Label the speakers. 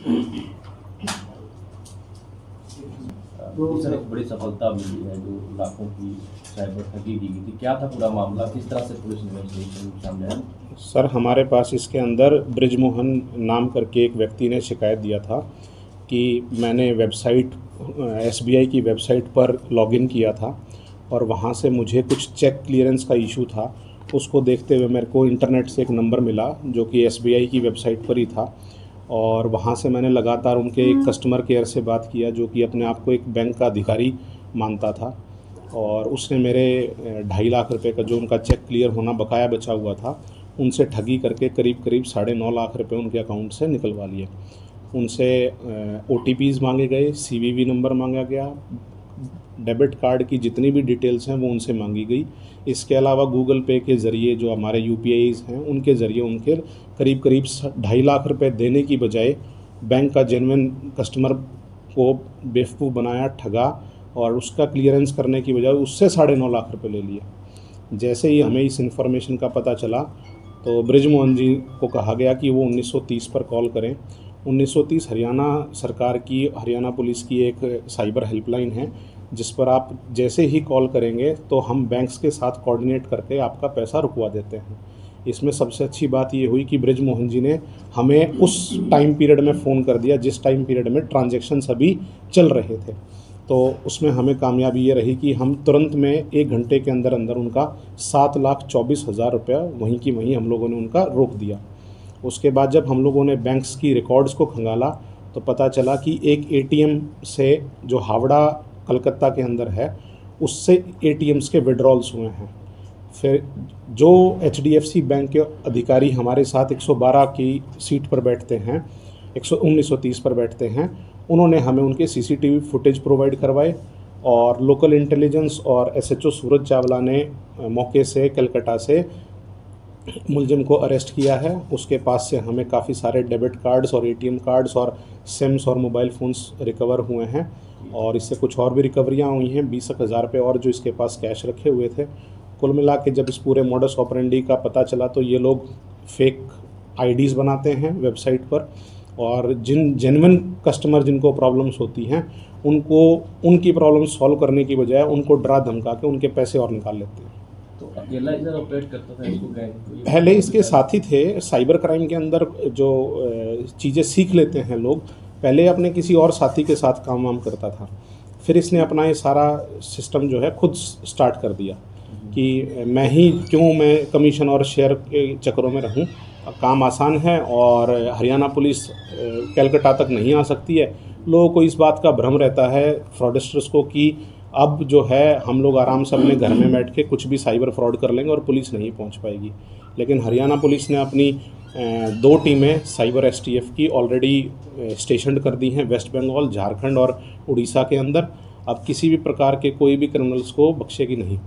Speaker 1: Sir एक बड़ी सफलता मिली है जो लाखों की साइबर ठगी की गई थी, क्या था पूरा मामला, किस तरह से पुलिस इन्वेस्टिगेशन सामने आया?
Speaker 2: सर हमारे पास इसके अंदर ब्रिजमोहन नाम करके एक व्यक्ति ने शिकायत दिया था कि मैंने वेबसाइट एसबीआई की वेबसाइट पर लॉगिन किया था और वहाँ से मुझे कुछ चेक क्लियरेंस का इशू था। उसको देखते हुए मेरे को इंटरनेट से एक नंबर मिला जो कि एसबीआई की वेबसाइट पर ही था और वहाँ से मैंने लगातार उनके कस्टमर केयर से बात किया जो कि अपने आप को एक बैंक का अधिकारी मानता था और उसने मेरे 2.5 लाख रुपए का जो उनका चेक क्लियर होना बकाया बचा हुआ था उनसे ठगी करके करीब 9.5 लाख रुपए उनके अकाउंट से निकलवा लिए। उनसे OTPs मांगे गए, CVV नंबर मांगा गया, डेबिट कार्ड की जितनी भी डिटेल्स हैं वो उनसे मांगी गई। इसके अलावा गूगल पे के ज़रिए जो हमारे UPIs हैं उनके ज़रिए उनके करीब 2.5 लाख रुपए देने की बजाय बैंक का जेन्युइन कस्टमर को बेवकूफ़ बनाया, ठगा और उसका क्लियरेंस करने की बजाय उससे 9.5 लाख रुपए ले लिए। जैसे ही हमें इस इन्फॉर्मेशन का पता चला तो ब्रिजमोहन जी को कहा गया कि वो 1930 पर कॉल करें। 1930 हरियाणा सरकार की, हरियाणा पुलिस की एक साइबर हेल्पलाइन है जिस पर आप जैसे ही कॉल करेंगे तो हम बैंक्स के साथ कोऑर्डिनेट करके आपका पैसा रुकवा देते हैं। इसमें सबसे अच्छी बात ये हुई कि ब्रिजमोहन जी ने हमें उस टाइम पीरियड में फ़ोन कर दिया जिस टाइम पीरियड में ट्रांजैक्शन अभी चल रहे थे। तो उसमें हमें कामयाबी ये रही कि हम तुरंत में 1 घंटे के अंदर अंदर उनका 7,24,000 रुपया वहीं की वहीं हम लोगों ने उनका रोक दिया। उसके बाद जब हम लोगों ने बैंक्स की रिकॉर्ड्स को खंगाला तो पता चला कि एक ATM से जो हावड़ा कलकत्ता के अंदर है उससे ATMs के विड्रॉल्स हुए हैं। फिर जो HDFC बैंक के अधिकारी हमारे साथ 112 की सीट पर बैठते हैं, 1930 पर बैठते हैं, उन्होंने हमें उनके CCTV फुटेज प्रोवाइड करवाए और लोकल इंटेलिजेंस और SHO सूरज चावला ने मौके से कलकत्ता से मुलजिम को अरेस्ट किया है। उसके पास से हमें काफ़ी सारे डेबिट कार्ड्स और ATM कार्ड्स और सिम्स और मोबाइल फ़ोन्स रिकवर हुए हैं और इससे कुछ और भी रिकवरियाँ हुई हैं, 20,000 रुपये और जो इसके पास कैश रखे हुए थे। कुल मिला के जब इस पूरे मॉडस ऑपरेंडी का पता चला तो ये लोग फेक IDs बनाते हैं वेबसाइट पर और जिन जेन्युइन कस्टमर जिनको प्रॉब्लम्स होती हैं उनको उनकी प्रॉब्लम सॉल्व करने की बजाय उनको डरा धमका के उनके पैसे और निकाल लेते हैं।
Speaker 1: तो अकेला इधर ऑपरेट करता था इसको गैंग?
Speaker 2: पहले इसके साथी थे। साइबर क्राइम के अंदर जो चीज़ें सीख लेते हैं लोग, पहले अपने किसी और साथी के साथ काम वाम करता था, फिर इसने अपना ये सारा सिस्टम जो है खुद स्टार्ट कर दिया कि मैं कमीशन और शेयर के चक्करों में रहूं, काम आसान है और हरियाणा पुलिस कलकत्ता तक नहीं आ सकती है। लोगों को इस बात का भ्रम रहता है फ्रॉडस्टर्स को कि अब जो है हम लोग आराम से अपने घर में बैठ के कुछ भी साइबर फ्रॉड कर लेंगे और पुलिस नहीं पहुंच पाएगी। लेकिन हरियाणा पुलिस ने अपनी 2 टीमें साइबर STF की ऑलरेडी स्टेशन कर दी हैं वेस्ट बंगाल, झारखंड और उड़ीसा के अंदर। अब किसी भी प्रकार के कोई भी क्रिमिनल्स को बख्शेगी नहीं।